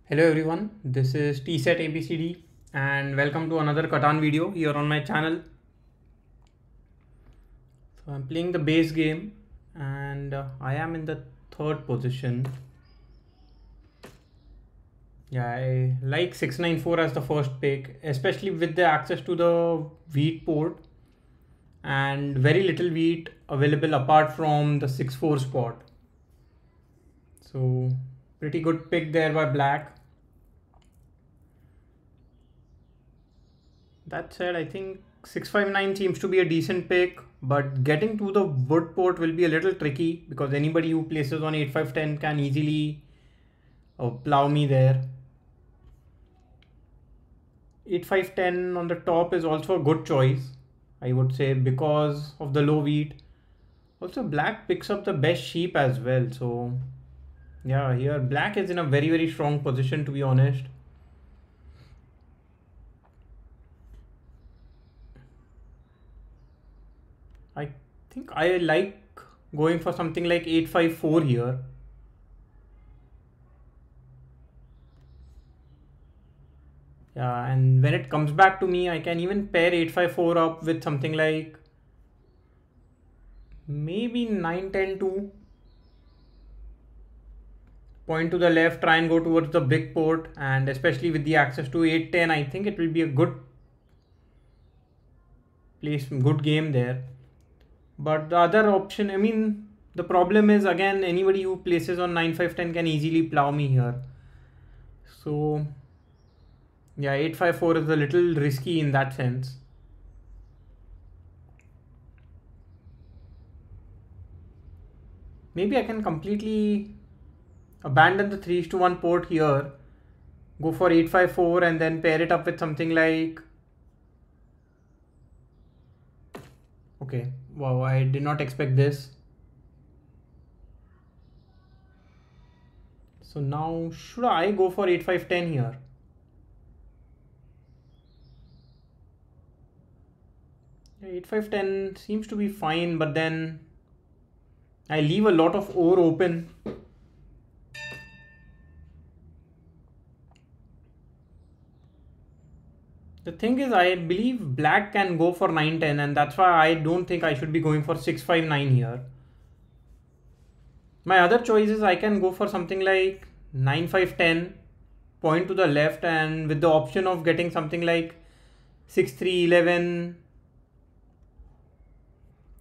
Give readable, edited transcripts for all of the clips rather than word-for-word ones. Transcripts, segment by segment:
Hello everyone, this is TSET ABCD and welcome to another Catan video here on my channel. So I'm playing the base game and I am in the third position. Yeah, I like 694 as the first pick, especially with the access to the wheat port and very little wheat available apart from the 6-4 spot. So pretty good pick there by black. That said, I think 659 seems to be a decent pick, but getting to the wood port will be a little tricky because anybody who places on 8510 can easily plow me there. 8510 on the top is also a good choice, I would say, because of the low wheat. Also, black picks up the best sheep as well. So yeah, here black is in a very strong position, to be honest. I think I like going for something like 854 here. Yeah, and when it comes back to me, I can even pair 854 up with something like maybe 910-2. Point to the left, try and go towards the big port, and especially with the access to 810, I think it will be a good place, good game there. But the other option, I mean, the problem is again anybody who places on 9-5-10 can easily plow me here. So yeah, 854 is a little risky in that sense. Maybe I can completely abandon the 3:1 port here, go for 854 and then pair it up with something like, okay, wow, I did not expect this. So now should I go for 8-5-10 here? Yeah, 8-5-10 seems to be fine, but then I leave a lot of ore open. The thing is, I believe black can go for 9-10, and that's why I don't think I should be going for 6-5-9 here. My other choice is I can go for something like 9-5-10, point to the left, and with the option of getting something like 6-3-11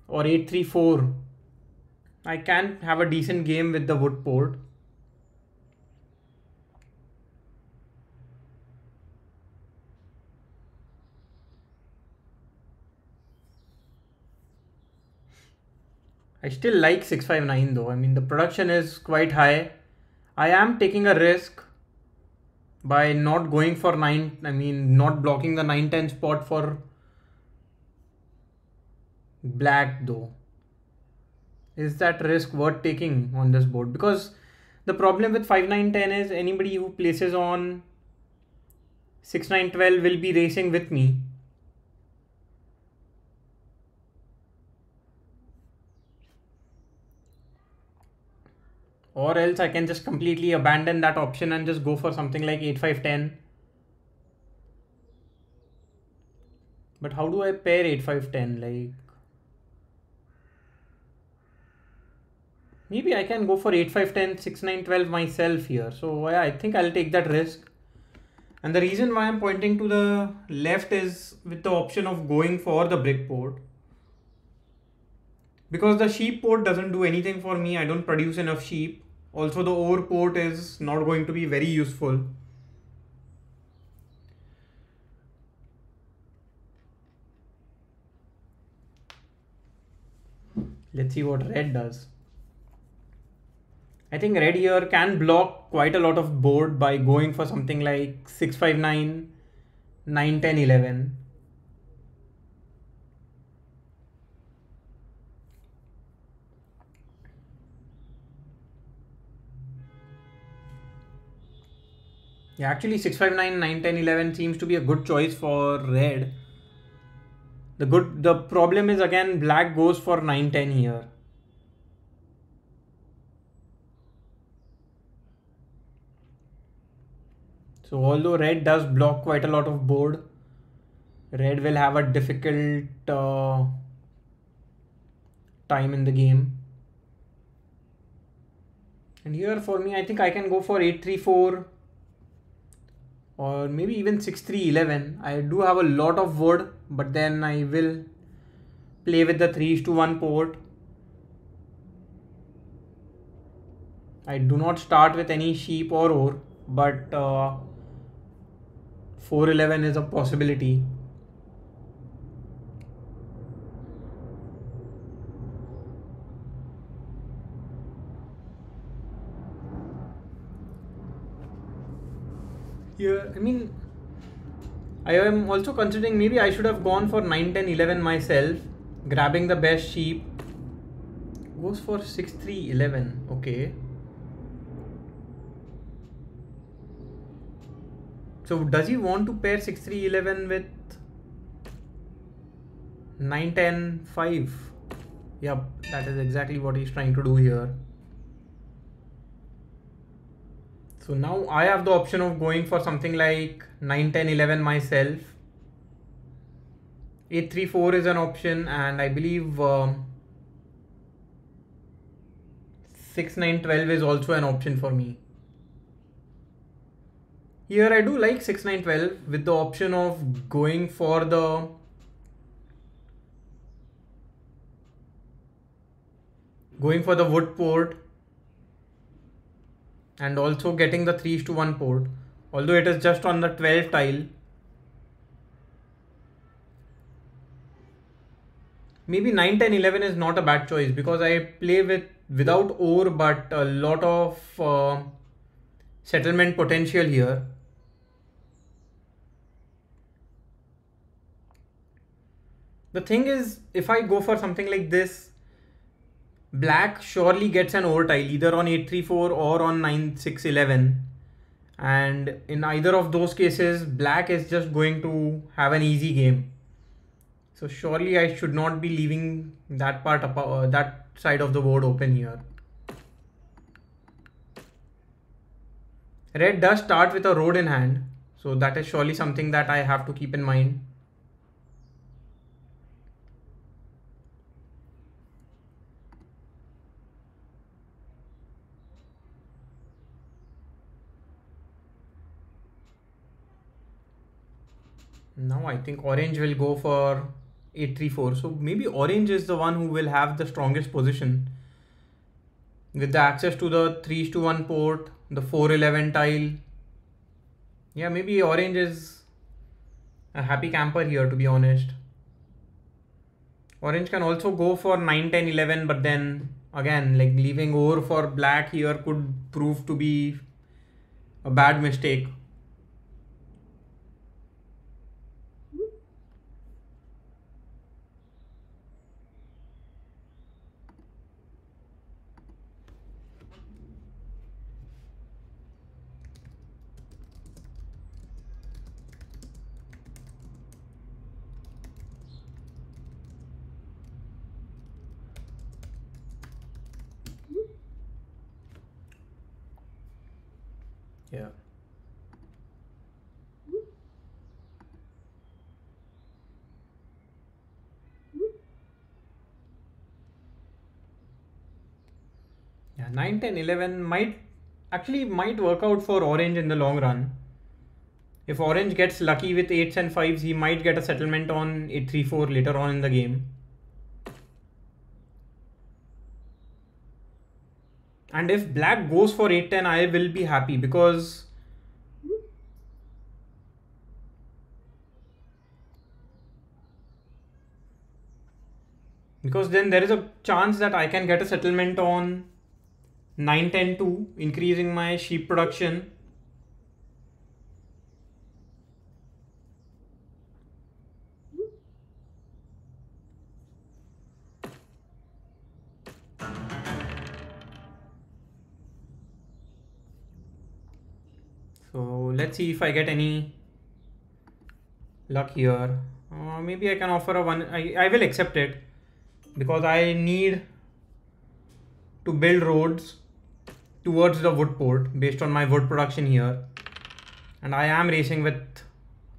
or 8-3-4, I can have a decent game with the wood port. I still like 6-5-9 though. I mean, the production is quite high. I am taking a risk by not going for 9, I mean, not blocking the 9-10 spot for black though. Is that risk worth taking on this board? Because the problem with 5-9-10 is anybody who places on 6-9-12 will be racing with me. Or else I can just completely abandon that option and just go for something like 8-5-10. But how do I pair 8-5-10? Like, maybe I can go for 8-5-10, 6-9-12 myself here. So yeah, I think I'll take that risk. And the reason why I'm pointing to the left is with the option of going for the brick port. Because the sheep port doesn't do anything for me. I don't produce enough sheep. Also, the ore port is not going to be very useful. Let's see what red does. I think red here can block quite a lot of board by going for something like 6-5-9, 9-10-11. Yeah, actually 6-5-9, 9-10-11 seems to be a good choice for red. The problem is again black goes for 9-10 here. So although red does block quite a lot of board, red will have a difficult time in the game. And here for me, I think I can go for 8-3-4 or maybe even 6-3-11. I do have a lot of wood, but then I will play with the 3:1 port. I do not start with any sheep or ore, but 4-11 is a possibility. Here, I mean, I am also considering maybe I should have gone for 9-10-11 myself, grabbing the best sheep. Goes for 6-3-11, okay. So does he want to pair 6-3-11 with 9-10-5? Yep, that is exactly what he's trying to do here. So now I have the option of going for something like 9-10-11 myself. 8-3-4 is an option, and I believe 6-9-12 is also an option for me. Here I do like 6-9-12 with the option of going for the wood port and also getting the 3:1 port, although it is just on the 12 tile. Maybe 9-10-11 is not a bad choice because I play without ore but a lot of settlement potential here. The thing is, if I go for something like this, black surely gets an ore tile either on 8-3-4 or on 9-6-11, and in either of those cases black is just going to have an easy game. So surely I should not be leaving that part that side of the board open here. Red does start with a road in hand, so that is surely something that I have to keep in mind. Now I think orange will go for 8-3-4. So maybe orange is the one who will have the strongest position with the access to the 3:1 port, the 4-11 tile. Yeah, maybe orange is a happy camper here, to be honest. Orange can also go for 9-10-11, but then again, like leaving ore for black here could prove to be a bad mistake. Yeah. Yeah, 9-10-11 might work out for orange in the long run. If orange gets lucky with 8s and 5s, he might get a settlement on 8-3-4 later on in the game. And if black goes for 8-10, I will be happy because then there is a chance that I can get a settlement on 9-10-2, increasing my sheep production. So let's see if I get any luck here. Maybe I can offer a one. I will accept it because I need to build roads towards the wood port based on my wood production here. and I am racing with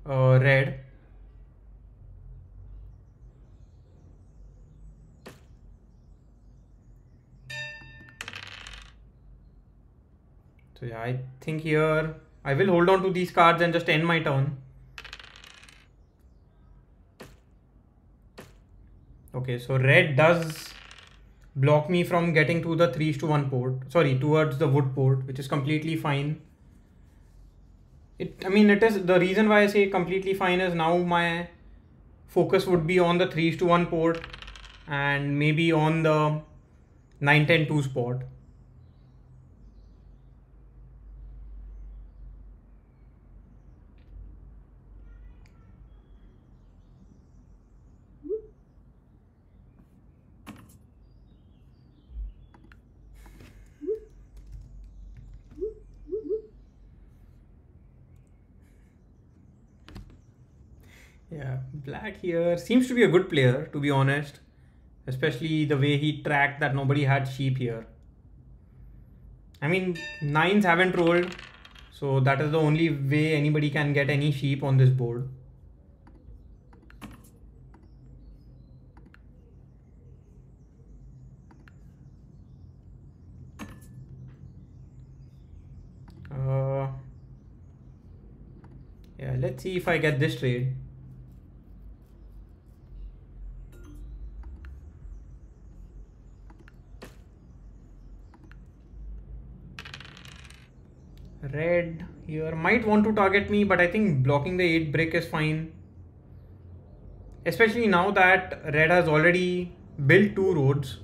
red. So yeah, I think here I will hold on to these cards and just end my turn. Okay, so red does block me from getting to the 3:1 port. Sorry, towards the wood port, which is completely fine. I mean, it is the reason why I say completely fine is now my focus would be on the 3:1 port and maybe on the 9-10-2 spot. Yeah, black here seems to be a good player, to be honest. Especially the way he tracked that nobody had sheep here. I mean, nines haven't rolled, so that is the only way anybody can get any sheep on this board. Yeah, let's see if I get this trade. Red here might want to target me, but I think blocking the 8 brick is fine. Especially now that red has already built 2 roads.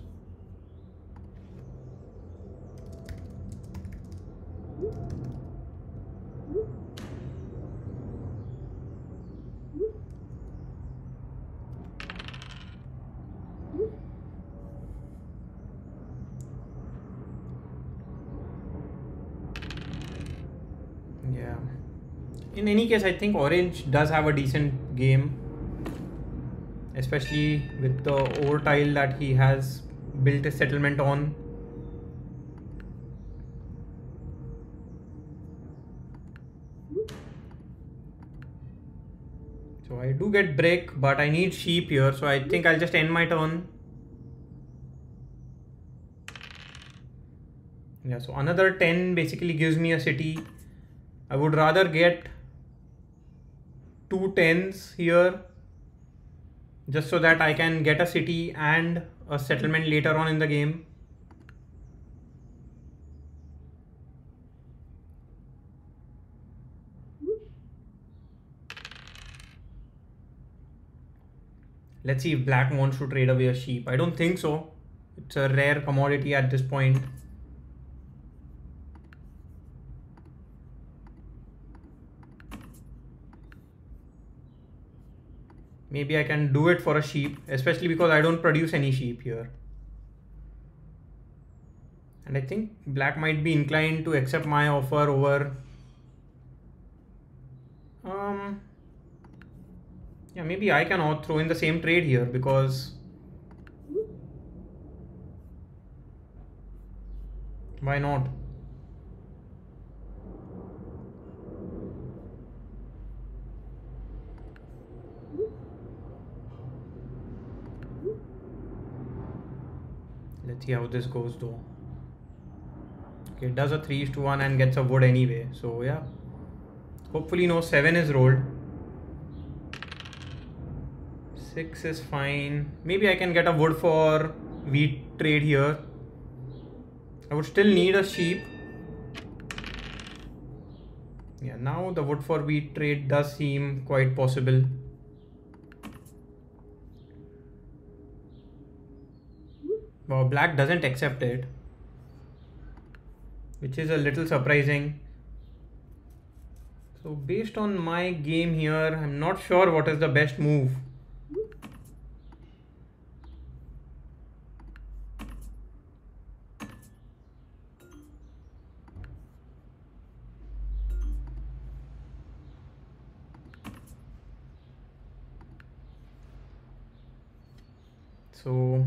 Yeah. In any case, I think orange does have a decent game. Especially with the ore tile that he has built a settlement on. So I do get brick, but I need sheep here, so I think I'll just end my turn. Yeah, so another 10 basically gives me a city. I would rather get 2 10s here, just so that I can get a city and a settlement later on in the game. Let's see if black wants to trade away a sheep. I don't think so. It's a rare commodity at this point. Maybe I can do it for a sheep, especially because I don't produce any sheep here. And I think black might be inclined to accept my offer over... yeah, maybe I can throw in the same trade here because... why not? Let's see how this goes though. Okay, it does a 3:1 and gets a wood anyway. So yeah, hopefully no 7 is rolled. 6 is fine. Maybe I can get a wood for wheat trade here. I would still need a sheep. Yeah, now the wood for wheat trade does seem quite possible. Well, black doesn't accept it, which is a little surprising. So based on my game here, I'm not sure what is the best move. So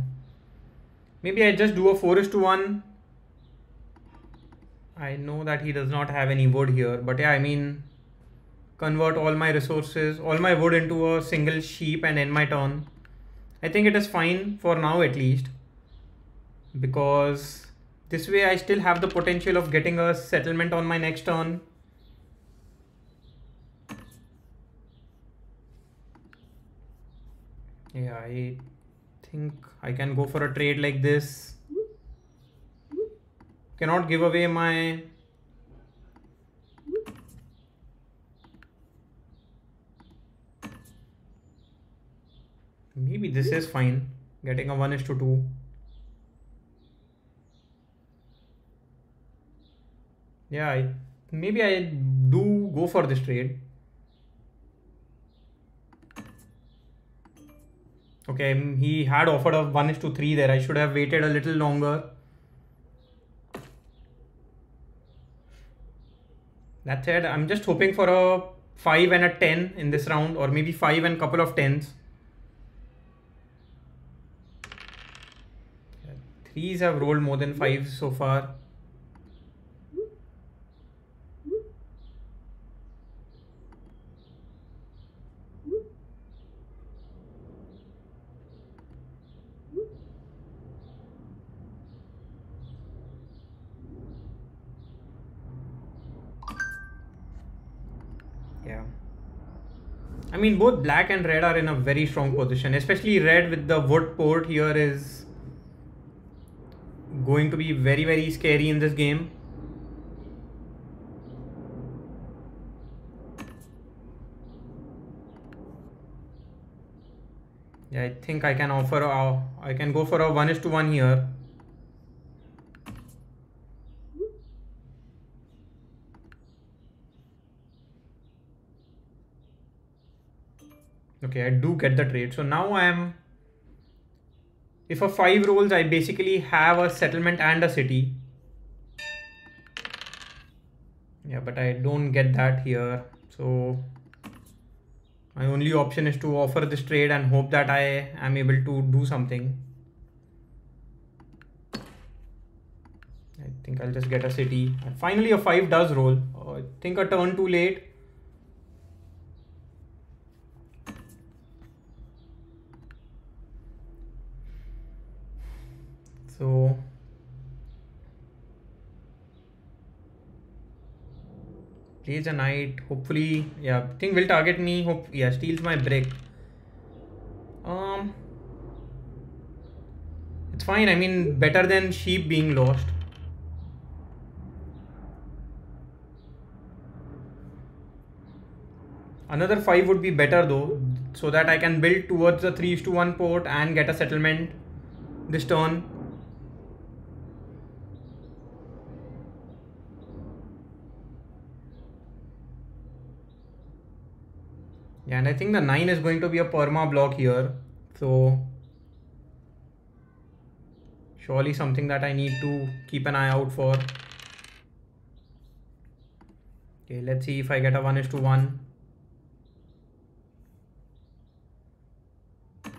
maybe I just do a 4:1. I know that he does not have any wood here, but yeah, I mean, convert all my resources, all my wood into a single sheep and end my turn. I think it is fine for now at least, because this way I still have the potential of getting a settlement on my next turn. Yeah, I think I can go for a trade like this. Cannot give away my... Maybe this is fine, getting a 1:2. Yeah, maybe I do go for this trade. Okay, he had offered a 1:3 there. I should have waited a little longer. That's it. I'm just hoping for a 5 and a 10 in this round, or maybe 5 and couple of 10s. Threes have rolled more than 5s so far. Yeah. I mean, both black and red are in a very strong position, especially red with the wood port here is going to be very, very scary in this game. Yeah, I think I can offer I can go for a 1:1 here. Okay, I do get the trade. So now I am, if a 5 rolls, I basically have a settlement and a city. Yeah, but I don't get that here. So my only option is to offer this trade and hope that I am able to do something. I think I'll just get a city. And finally a 5 does roll. I think a turn too late. So plays a knight. Hopefully, yeah, thing will target me. Hope, yeah, steals my brick. It's fine. I mean, better than sheep being lost. Another 5 would be better though, so that I can build towards the 3:1 port and get a settlement this turn. Yeah, and I think the 9 is going to be a perma block here. So surely something that I need to keep an eye out for. Okay, let's see if I get a 1:1.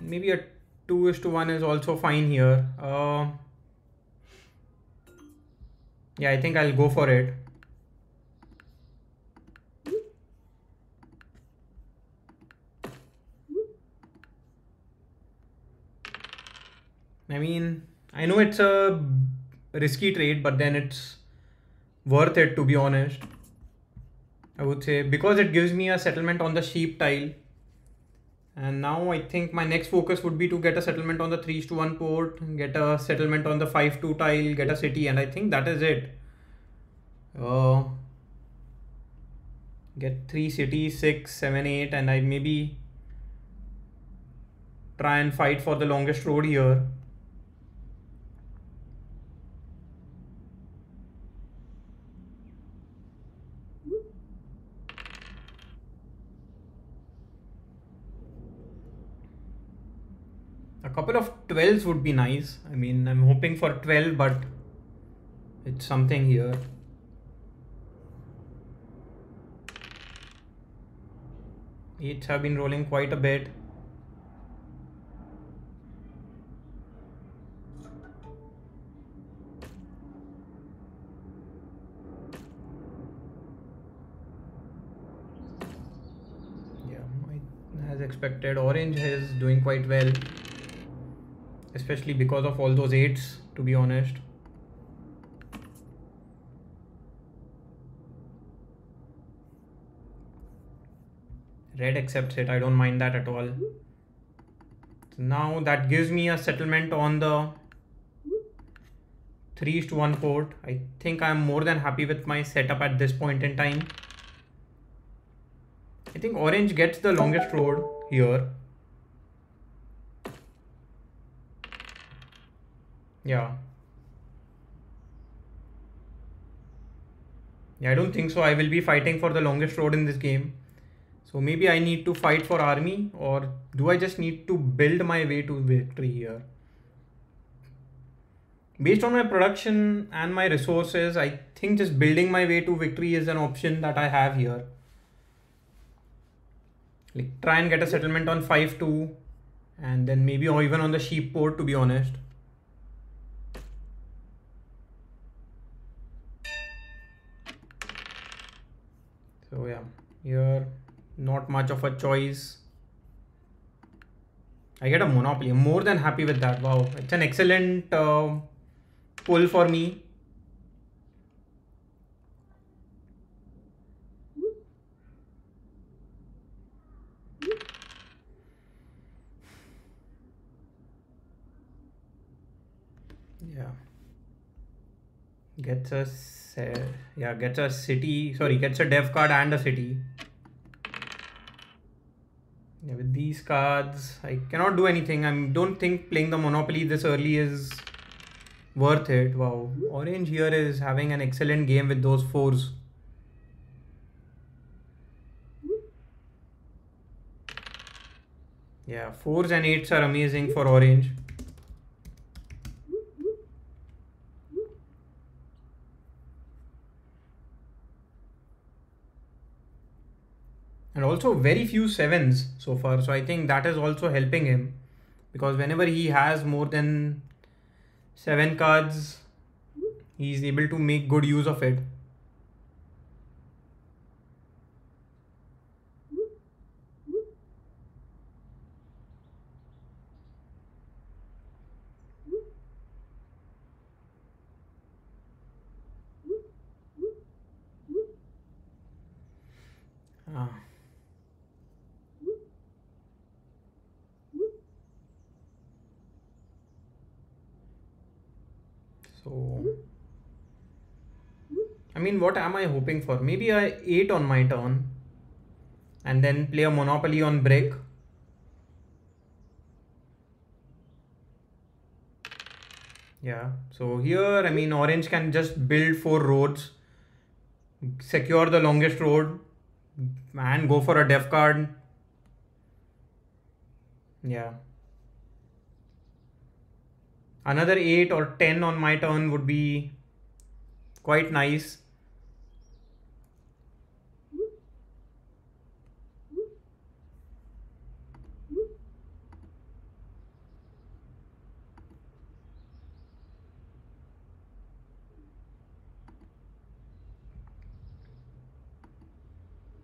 Maybe a 2:1 is also fine here. Yeah, I think I'll go for it. I mean, I know it's a risky trade, but then it's worth it, to be honest. I would say, because it gives me a settlement on the sheep tile. And now I think my next focus would be to get a settlement on the 3:1 port, get a settlement on the 5:2 tile, get a city, and I think that is it. Get 3 cities, 6, 7, 8, and I maybe try and fight for the longest road here. A couple of 12s would be nice. I mean, I'm hoping for 12, but it's something here. Eights have been rolling quite a bit. as expected. Orange is doing quite well, especially because of all those 8s, to be honest. Red accepts it, I don't mind that at all. So now that gives me a settlement on the 3:1 port. I think I'm more than happy with my setup at this point in time. I think orange gets the longest road here. Yeah. Yeah, I don't think so. I will be fighting for the longest road in this game. So maybe I need to fight for army, or do I just need to build my way to victory here? Based on my production and my resources, I think just building my way to victory is an option that I have here. Like try and get a settlement on 5-2 and then maybe or even on the sheep port, to be honest. So yeah, here not much of a choice. I get a monopoly. I'm more than happy with that. Wow, it's an excellent pull for me. Yeah, gets a city. Sorry, gets a dev card and a city. Yeah, with these cards, I cannot do anything. I don't think playing the Monopoly this early is worth it. Wow, orange here is having an excellent game with those 4s. Yeah, 4s and 8s are amazing for orange. And also very few 7s so far. So I think that is also helping him, because whenever he has more than 7 cards, he's able to make good use of it. Ah. So, I mean, what am I hoping for? Maybe I 8 on my turn and then play a Monopoly on brick. Yeah, so here, I mean, orange can just build 4 roads, secure the longest road and go for a def card. Yeah. Another 8 or 10 on my turn would be quite nice.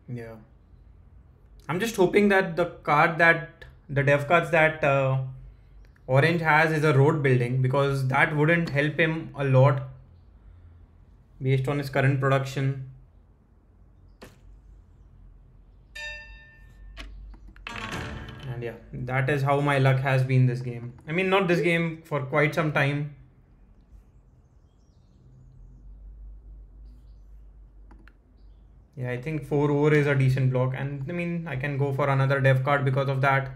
Yeah. I'm just hoping that the dev cards that orange has is a road building, because that wouldn't help him a lot based on his current production. And yeah, that is how my luck has been this game. I mean, not this game, for quite some time. Yeah, I think 4 over is a decent block, and I mean, I can go for another dev card because of that.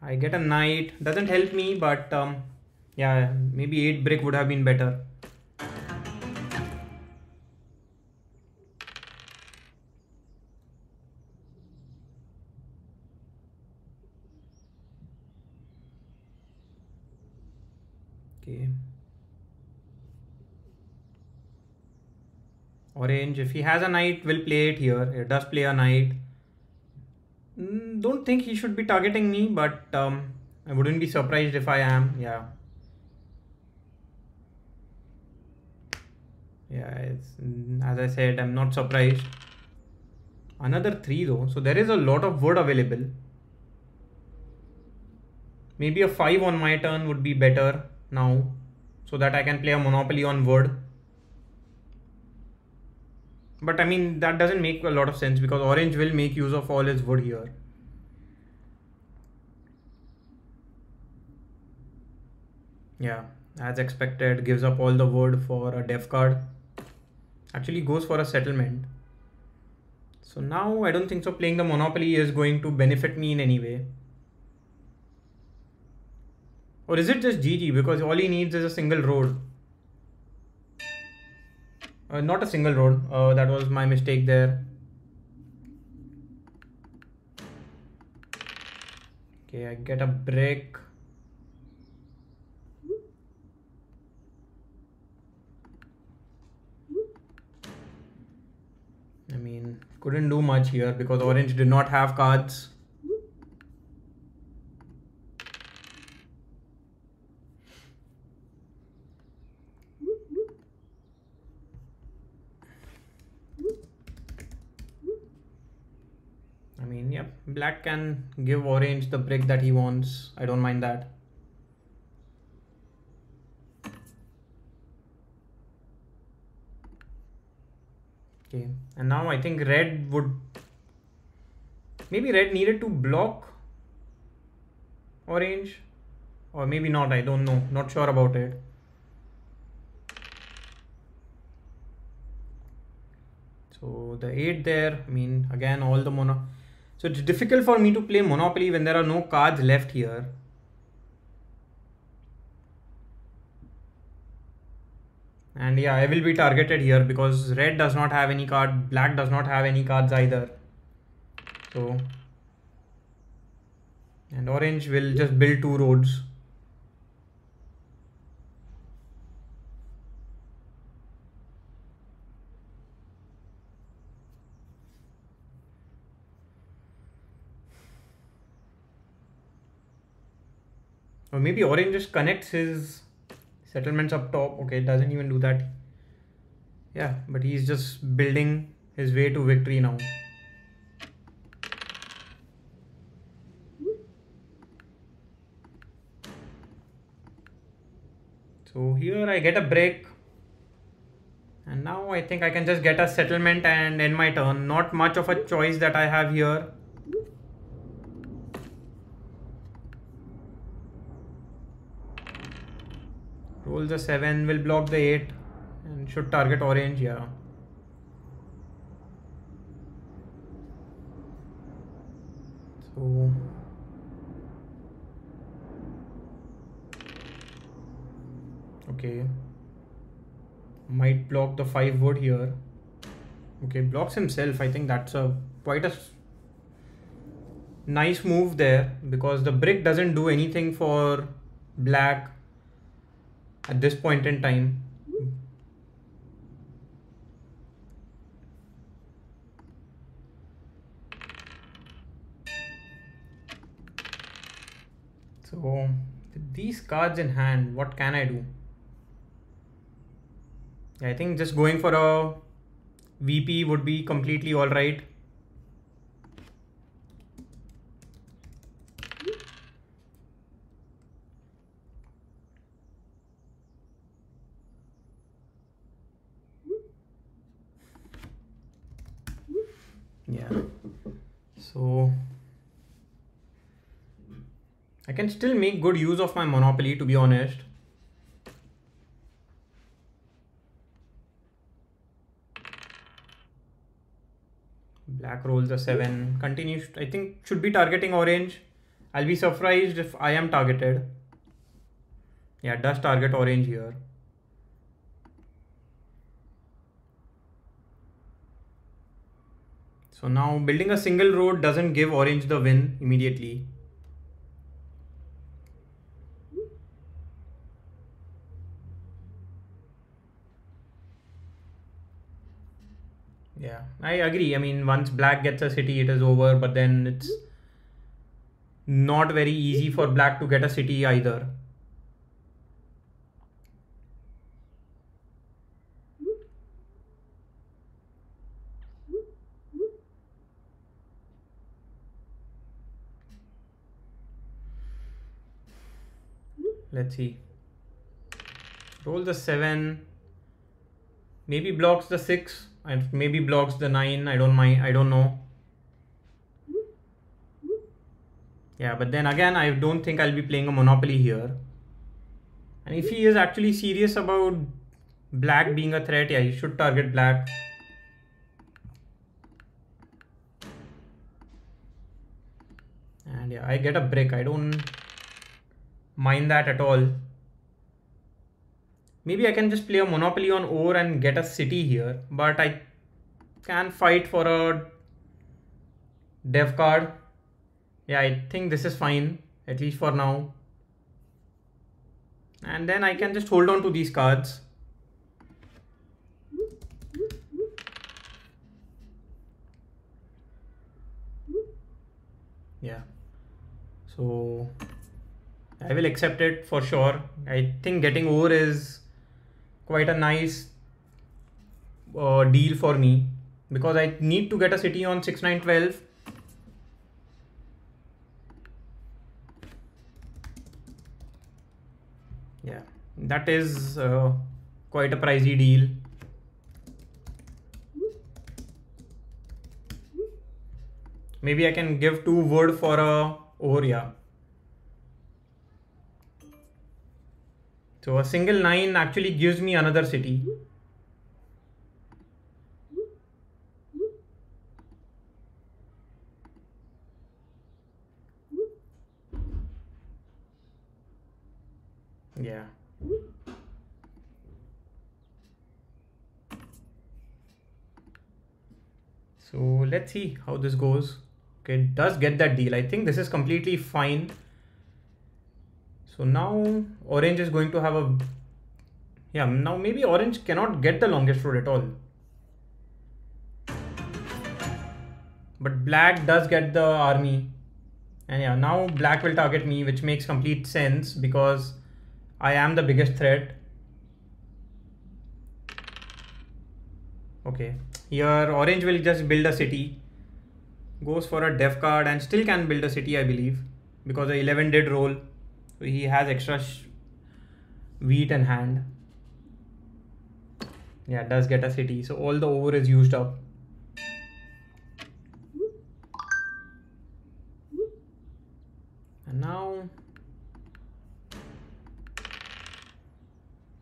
I get a knight, doesn't help me, but yeah, maybe 8 brick would have been better. Okay. Orange, if he has a knight, will play it here. It does play a knight. Don't think he should be targeting me, but I wouldn't be surprised if I am. Yeah. Yeah, it's, as I said, I'm not surprised. Another 3 though, so there is a lot of wood available. Maybe a 5 on my turn would be better now, so that I can play a monopoly on wood. But I mean, that doesn't make a lot of sense because orange will make use of all his wood here. Yeah, as expected, gives up all the wood for a def card. Actually goes for a settlement. So now I don't think so playing the monopoly is going to benefit me in any way. Or is it just GG because all he needs is a single road? Not a single road, that was my mistake there. Okay, I get a break. I mean, couldn't do much here because orange did not have cards. I mean, yeah, black can give orange the brick that he wants. I don't mind that. Okay, and now I think red would... Maybe red needed to block orange. Or maybe not, I don't know. Not sure about it. So the 8 there, I mean, again, all the mono... So it's difficult for me to play Monopoly when there are no cards left here. And yeah, I will be targeted here because red does not have any card, black does not have any cards either. So, and orange will just build 2 roads. Or maybe orange just connects his settlements up top. Okay, it doesn't even do that. Yeah, but he's just building his way to victory now. So here I get a break. And now I think I can just get a settlement and end my turn. Not much of a choice that I have here. Rolls a 7, will block the 8 and should target orange, yeah. So okay, might block the 5 wood here. Okay, blocks himself. I think that's a quite a nice move there because the brick doesn't do anything for black at this point in time. So with these cards in hand, what can I do? I think just going for a VP would be completely all right. Yeah, so I can still make good use of my monopoly, to be honest. Black rolls a 7, continues, I think should be targeting orange. I'll be surprised if I am targeted. Yeah, does target orange here. So now building a single road doesn't give orange the win immediately. Yeah, I agree. I mean, once black gets a city, it is over, but then it's not very easy for black to get a city either. Let's see. Roll the 7. Maybe blocks the 6 and maybe blocks the 9. I don't mind. I don't know. Yeah, but then again, I don't think I'll be playing a Monopoly here. And if he is actually serious about black being a threat, yeah, he should target black. And yeah, I get a brick. I don't mind that at all. Maybe I can just play a Monopoly on ore and get a city here, but I can fight for a dev card. Yeah, I think this is fine, at least for now. And then I can just hold on to these cards. Yeah, so I will accept it for sure. I think getting ore is quite a nice deal for me because I need to get a city on 6, 9, 12. Yeah, that is quite a pricey deal. Maybe I can give 2 wood for a ore, yeah. So a single 9 actually gives me another city. Yeah. So let's see how this goes. Okay, it does get that deal. I think this is completely fine. So now orange is going to have a... Yeah, now maybe orange cannot get the longest road at all. But black does get the army. And yeah, now black will target me, which makes complete sense because I am the biggest threat. Okay, here orange will just build a city. Goes for a dev card and still can build a city, I believe. Because the 11 did roll. So he has extra wheat in hand. Yeah, does get a city. So all the ore is used up. And now...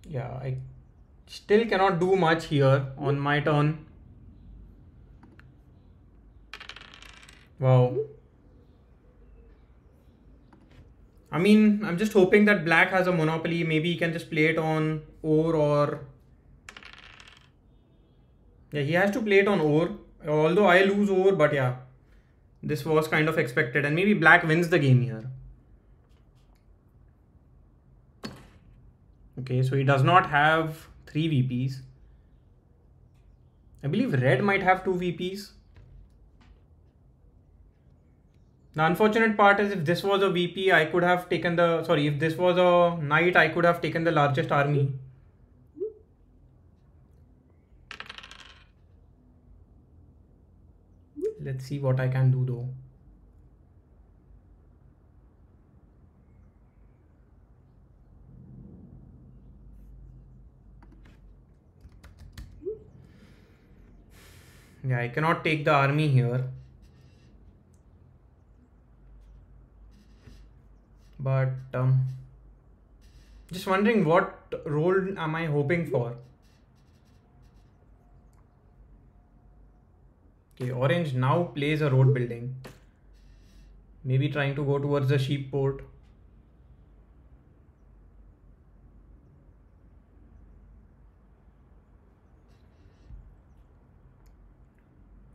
Yeah, I still cannot do much here on my turn. Wow. I mean, I'm just hoping that black has a monopoly. Maybe he can just play it on ore or... Yeah, he has to play it on ore. Although I lose ore, but yeah. This was kind of expected. And maybe black wins the game here. Okay, so he does not have 3 VPs. I believe red might have 2 VPs. The unfortunate part is if this was a VP, I could have taken the... Sorry, if this was a knight, I could have taken the largest army. Let's see what I can do though. Yeah, I cannot take the army here. But just wondering what role am I hoping for? Okay, orange now plays a road building. Maybe trying to go towards the sheep port.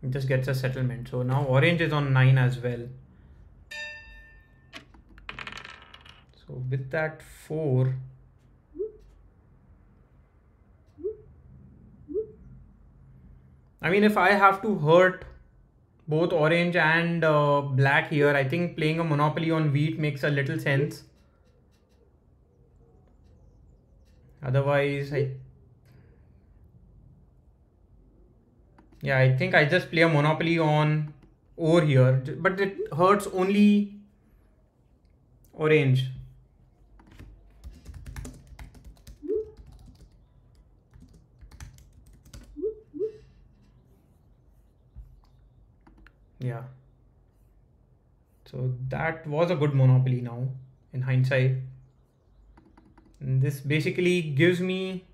It just gets a settlement. So now orange is on 9 as well. So with that 4, I mean, if I have to hurt both orange and black here, I think playing a monopoly on wheat makes a little sense. Otherwise, I think I just play a monopoly on ore here, but it hurts only orange. Yeah. So that was a good monopoly now, in hindsight. And this basically gives me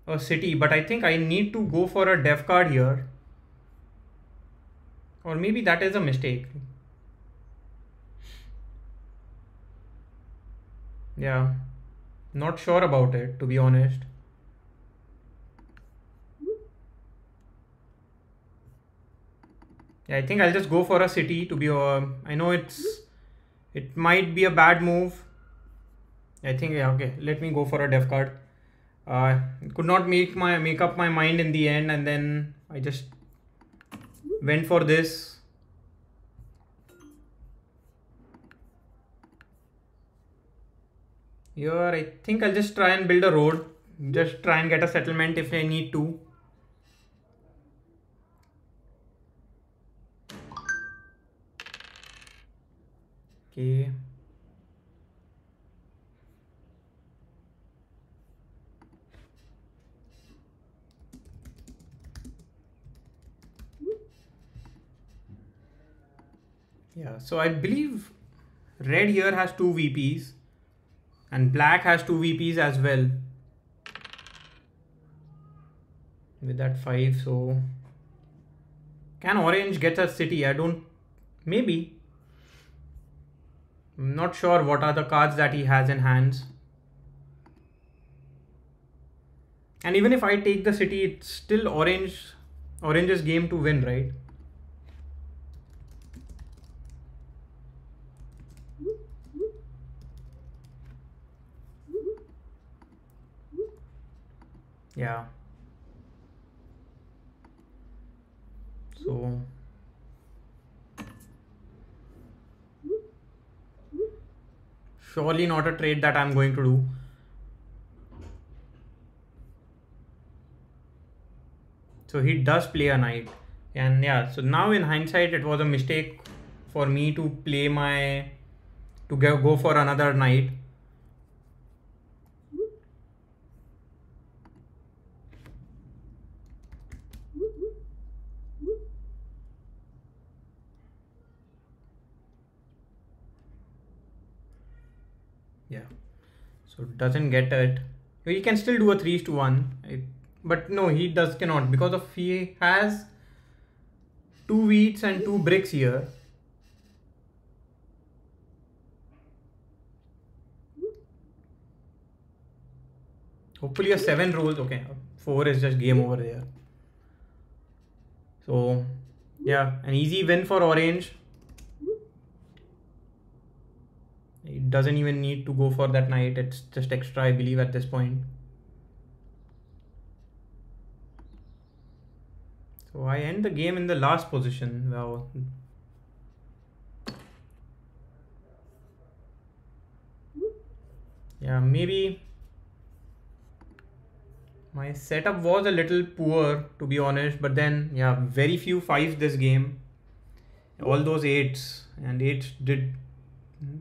a city, but I think I need to go for a def card here. Or maybe that is a mistake. Yeah, not sure about it, to be honest. Yeah, I think I'll just go for a city to be. I know it might be a bad move. I think yeah. Okay, let me go for a def card. Could not make up my mind in the end, and then I just went for this. Here, I think I'll just try and build a road. Just try and get a settlement if I need to. Okay. Yeah, so I believe red here has 2 VPs and black has 2 VPs as well. With that 5, so can orange get a city? I don't, maybe. I'm not sure what are the cards that he has in hands. And even if I take the city, it's still orange's game to win, right? Yeah. So surely not a trade that I'm going to do. So he does play a knight. And yeah, so now in hindsight, it was a mistake for me to play go for another knight. Yeah, so doesn't get it. He can still do a 3-1, but no, he cannot because of he has 2 wheats and 2 bricks here. Hopefully a 7 rolls. Okay, 4 is just game over there. So yeah, an easy win for orange. It doesn't even need to go for that knight. It's just extra, I believe, at this point. So I end the game in the last position. Wow. Yeah, maybe my setup was a little poor, to be honest, but then yeah, very few 5s this game. All those 8s, and 8s did,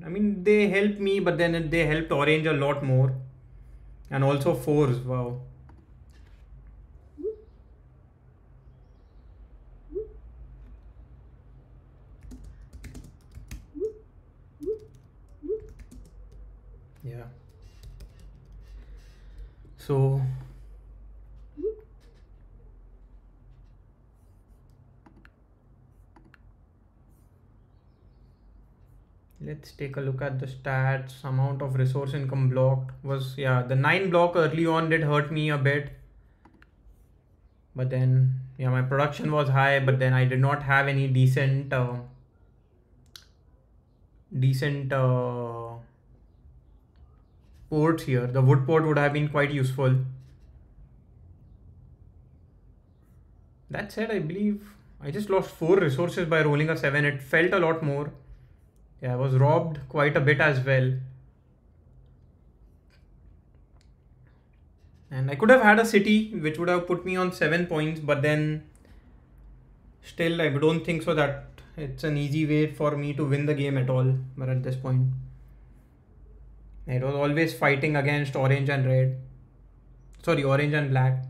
I mean, they helped me, but then they helped orange a lot more. And also 4s, wow. Yeah. So let's take a look at the stats. Amount of resource income blocked was, yeah, the 9 block early on did hurt me a bit. But then, yeah, my production was high, but then I did not have any decent ports here. The wood port would have been quite useful. That said, I believe I just lost 4 resources by rolling a 7. It felt a lot more. Yeah, I was robbed quite a bit as well. And I could have had a city which would have put me on 7 points, but then still I don't think so that it's an easy way for me to win the game at all. But at this point, it was always fighting against orange and red. Sorry, orange and black.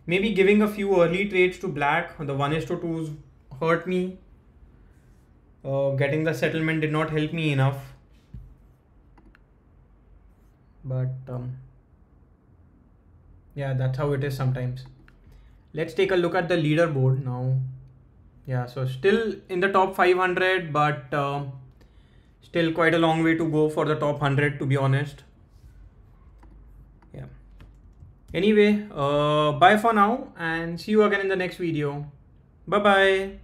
Maybe giving a few early trades to black. The 1:2s hurt me. Getting the settlement did not help me enough. But yeah, that's how it is sometimes. Let's take a look at the leaderboard now. Yeah, so still in the top 500, but still quite a long way to go for the top 100, to be honest. Yeah. Anyway, bye for now and see you again in the next video. Bye bye.